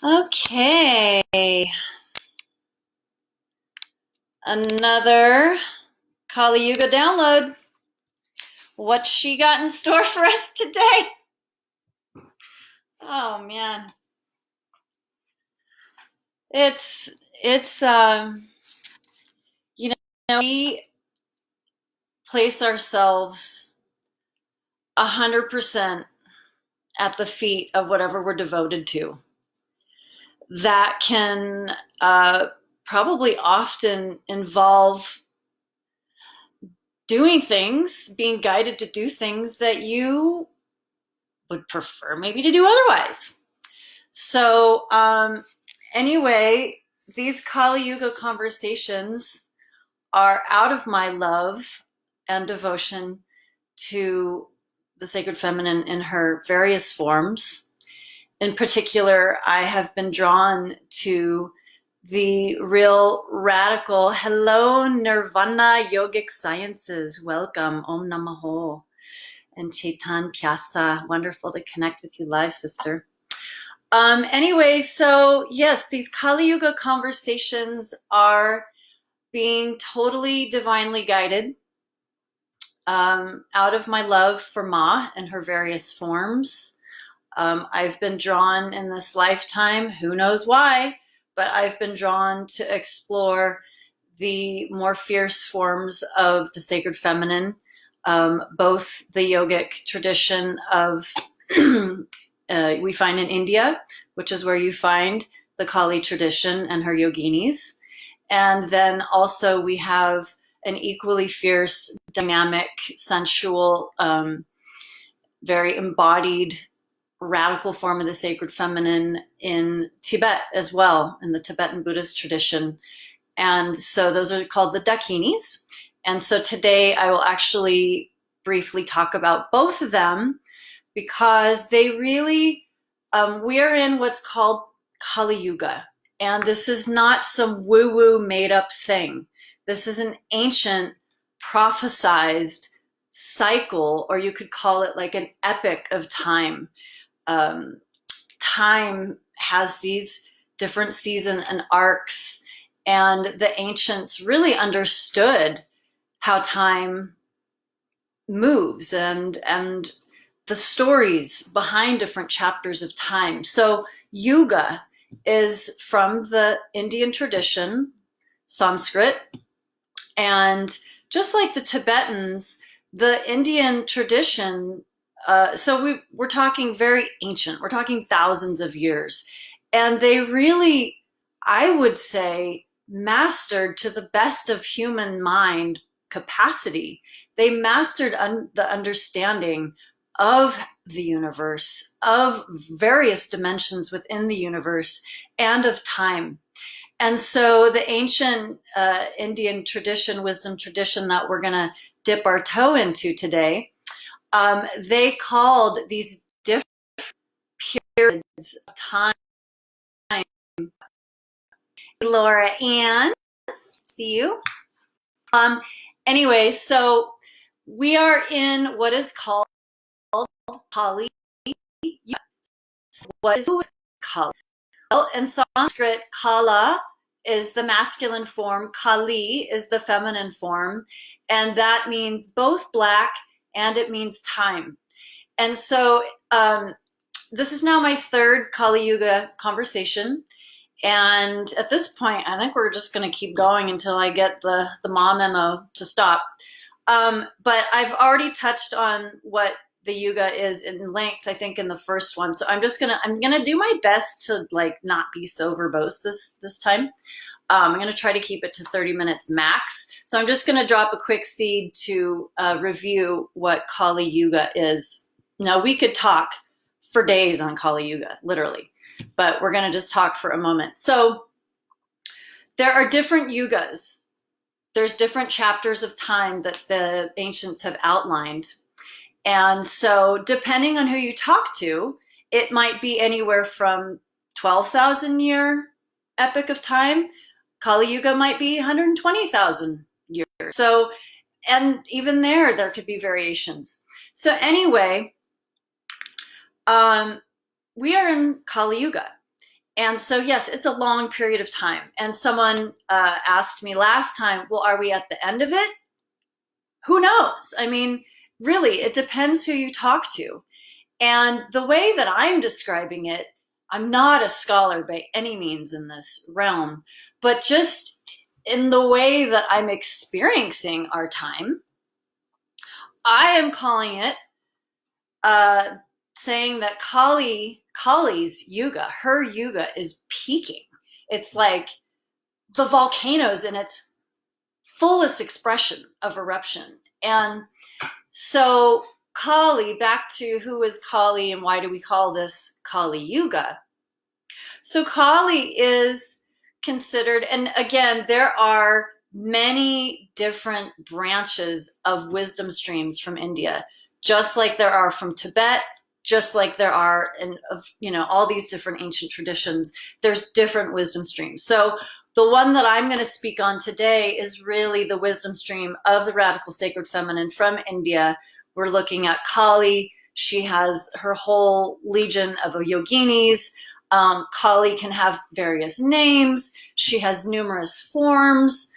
Okay, another Kali Yuga download. What's she got in store for us today? Oh man, it's you know, we place ourselves 100% at the feet of whatever we're devoted to. That can probably often involve doing things, being guided to do things that you would prefer maybe to do otherwise. So anyway, these Kali Yuga conversations are out of my love and devotion to the sacred feminine in her various forms. In particular, I have been drawn to the real radical, hello, Nirvana yogic sciences. Welcome, Om Namaho. And Chetan Pyasa, wonderful to connect with you live, sister. Anyway, so yes, these Kali Yuga conversations are being totally divinely guided out of my love for Ma and her various forms. I've been drawn in this lifetime, who knows why, but I've been drawn to explore the more fierce forms of the sacred feminine, both the yogic tradition of we find in India, which is where you find the Kali tradition and her yoginis. And then also we have an equally fierce, dynamic, sensual, very embodied, radical form of the sacred feminine in Tibet as well, in the Tibetan Buddhist tradition. And so those are called the Dakinis. And so today I will actually briefly talk about both of them, because they really, we are in what's called Kali Yuga. And this is not some woo-woo made-up thing. This is an ancient prophesized cycle, or you could call it like an epic of time. Time has these different seasons and arcs, and the ancients really understood how time moves and the stories behind different chapters of time. So Yuga is from the Indian tradition, Sanskrit, and just like the Tibetans, the Indian tradition, so we're talking very ancient, we're talking thousands of years, and they really, I would say, mastered to the best of human mind capacity. They mastered the understanding of the universe, of various dimensions within the universe, and of time. And so the ancient Indian tradition, wisdom tradition that we're going to dip our toe into today, they called these different periods of time. Laura Ann, see you. Anyway, so we are in what is called Kali Yuga. What is Kali? Well, in Sanskrit, Kala is the masculine form, Kali is the feminine form, and that means both black and it means time. And so this is now my third Kali Yuga conversation. And at this point, I think we're just going to keep going until I get the Ma memo to stop. But I've already touched on what the yuga is in length, I think, in the first one. So I'm gonna do my best to like not be so verbose this time. I'm gonna try to keep it to 30 minutes max. So I'm just gonna drop a quick seed to review what Kali Yuga is. Now we could talk for days on Kali Yuga, literally, but we're gonna just talk for a moment. So there are different yugas. There's different chapters of time that the ancients have outlined. And so depending on who you talk to, it might be anywhere from 12,000 year epic of time. Kali Yuga might be 120,000 years. So, and even there could be variations. So anyway, we are in Kali Yuga. And so, yes, it's a long period of time. And someone asked me last time, well, are we at the end of it? Who knows? I mean, really, it depends who you talk to. And the way that I'm describing it, I'm not a scholar by any means in this realm, but just in the way that I'm experiencing our time, I am calling it, saying that Kali's Yuga, her Yuga is peaking. It's like the volcanoes in its fullest expression of eruption. And so Kali, back to who is Kali and why do we call this Kali Yuga? So Kali is considered, and again, there are many different branches of wisdom streams from India, just like there are from Tibet, just like there are in, all these different ancient traditions. There's different wisdom streams. So the one that I'm going to speak on today is really the wisdom stream of the radical sacred feminine from India. We're looking at Kali. She has her whole legion of yoginis. Kali can have various names. She has numerous forms.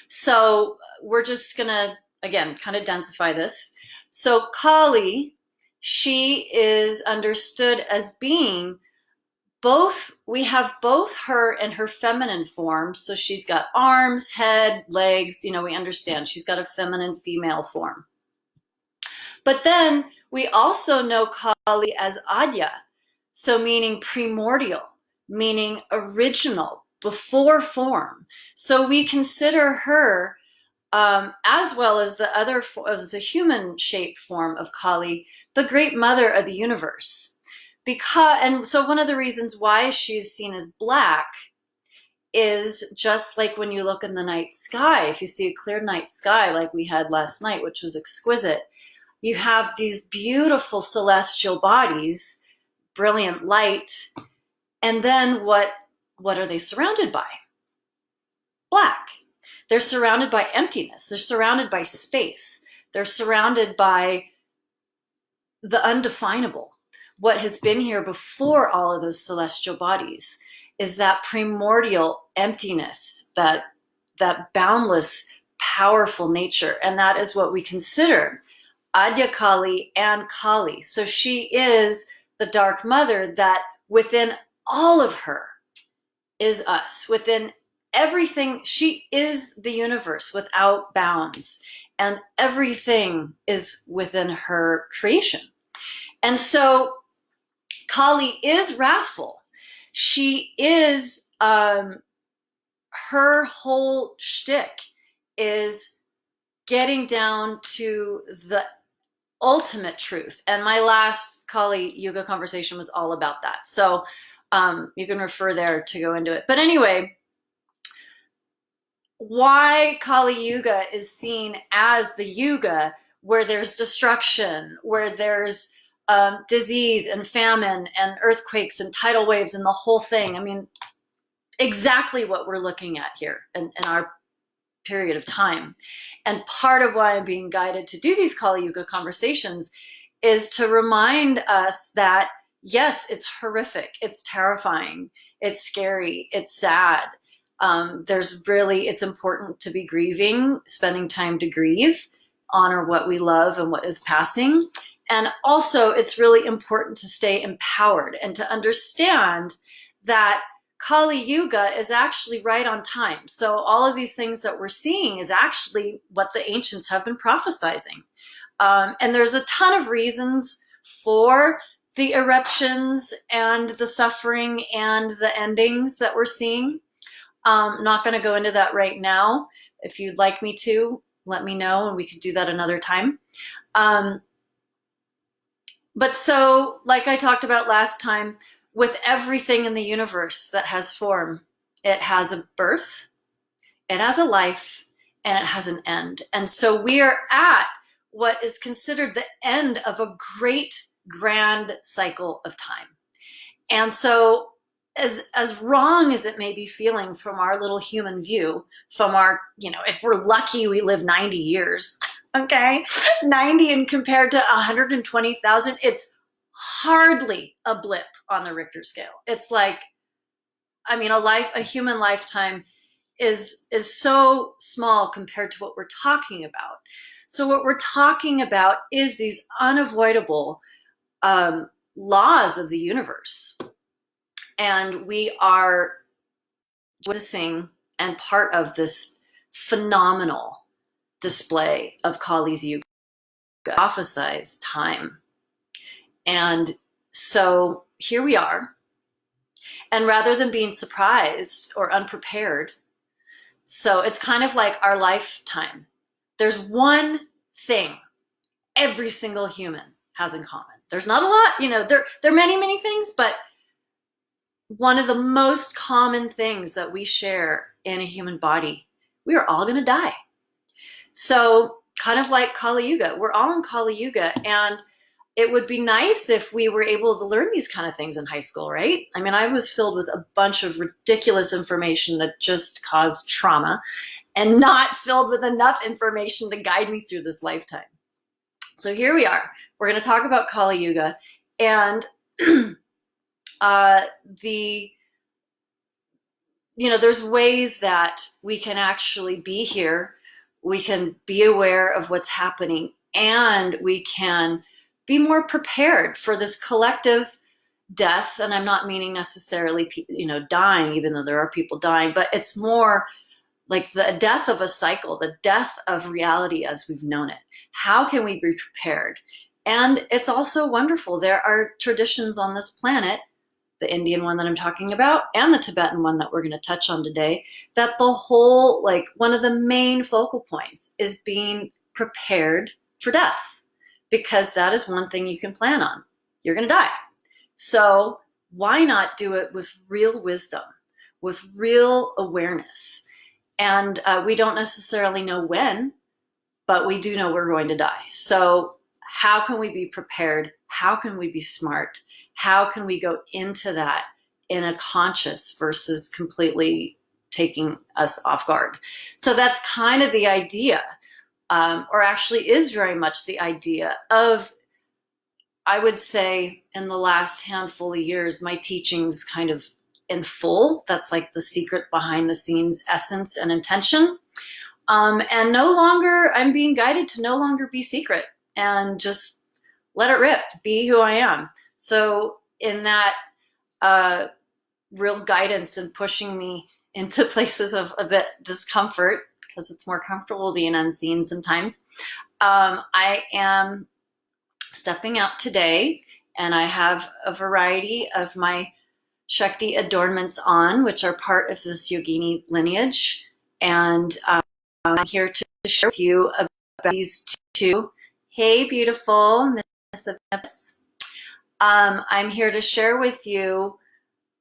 So we're just going to, again, kind of densify this. So Kali, she is understood as being both, we have both her and her feminine form. So she's got arms, head, legs, we understand she's got a feminine female form. But then we also know Kali as Adya. So meaning primordial, meaning original, before form. So we consider her, as well as the other, as the human shaped form of Kali, the great mother of the universe. And so one of the reasons why she's seen as black is just like when you look in the night sky, if you see a clear night sky like we had last night, which was exquisite, you have these beautiful celestial bodies, brilliant light, and then what are they surrounded by? Black. They're surrounded by emptiness. They're surrounded by space. They're surrounded by the undefinable. What has been here before all of those celestial bodies is that primordial emptiness, that boundless, powerful nature. And that is what we consider Adya Kali and Kali. So she is the dark mother that within all of her is us. Within everything, she is the universe without bounds. And everything is within her creation. And so Kali is wrathful. She is, her whole shtick is getting down to the ultimate truth. And my last Kali Yuga conversation was all about that. So you can refer there to go into it. But anyway, why Kali Yuga is seen as the Yuga where there's destruction, where there's disease and famine and earthquakes and tidal waves and the whole thing. I mean, exactly what we're looking at here in our period of time. And part of why I'm being guided to do these Kali Yuga conversations is to remind us that, yes, it's horrific, it's terrifying, it's scary, it's sad. It's important to be grieving, spending time to grieve, honor what we love and what is passing. And also, it's really important to stay empowered and to understand that Kali Yuga is actually right on time. So all of these things that we're seeing is actually what the ancients have been prophesizing. And there's a ton of reasons for the eruptions and the suffering and the endings that we're seeing. Not going to go into that right now. If you'd like me to, let me know and we could do that another time. But so, like I talked about last time, with everything in the universe that has form, it has a birth, it has a life, and it has an end. And so we are at what is considered the end of a great grand cycle of time. And so as wrong as it may be feeling from our little human view, from our, if we're lucky, we live 90 years, okay? 90 and compared to 120,000, it's hardly a blip on the Richter scale. It's like, I mean, a human lifetime is so small compared to what we're talking about. So what we're talking about is these unavoidable laws of the universe. And we are witnessing and part of this phenomenal display of Kali's Yuga, prophesized time. And so here we are. And rather than being surprised or unprepared, so it's kind of like our lifetime. There's one thing every single human has in common. There's not a lot, you know, there are many, many things, but one of the most common things that we share in a human body, we are all going to die. So kind of like Kali Yuga, we're all in Kali Yuga, and it would be nice if we were able to learn these kind of things in high school, right? I mean, I was filled with a bunch of ridiculous information that just caused trauma and not filled with enough information to guide me through this lifetime. So here we are. We're going to talk about Kali Yuga, and there's ways that we can actually be here. We can be aware of what's happening, and we can be more prepared for this collective death. And I'm not meaning necessarily, dying, even though there are people dying, but it's more like the death of a cycle, the death of reality as we've known it. How can we be prepared? And it's also wonderful. There are traditions on this planet, the Indian one that I'm talking about and the Tibetan one that we're going to touch on today, that the whole, like, one of the main focal points is being prepared for death, because that is one thing you can plan on. You're going to die. So why not do it with real wisdom, with real awareness? And we don't necessarily know when, but we do know we're going to die. So how can we be prepared? How can we be smart? How can we go into that in a conscious versus completely taking us off guard? So that's kind of the idea, or actually is very much the idea of, I would say, in the last handful of years, my teachings kind of in full. That's like the secret behind the scenes essence and intention. And no longer, I'm being guided to no longer be secret and just let it rip, be who I am. So in that real guidance and pushing me into places of a bit discomfort, because it's more comfortable being unseen sometimes, I am stepping out today, and I have a variety of my Shakti adornments on, which are part of this Yogini lineage. And I'm here to share with you about these two. Hey, beautiful Miss of Nips. I'm here to share with you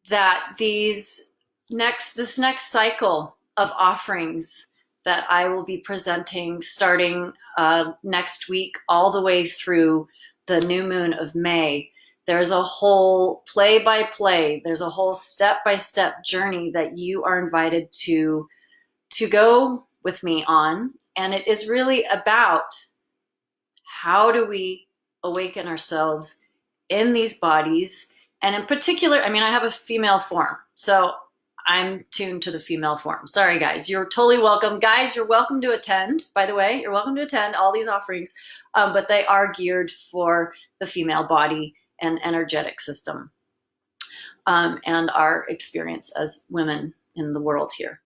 that this next cycle of offerings that I will be presenting starting next week all the way through the new moon of May. There's a whole play-by-play, there's a whole step-by-step journey that you are invited to go with me on. And it is really about how do we awaken ourselves in these bodies. And in particular, I mean, I have a female form, so I'm tuned to the female form. Sorry, guys, you're totally welcome. Guys, you're welcome to attend, by the way. You're welcome to attend all these offerings, but they are geared for the female body and energetic system, and our experience as women in the world here.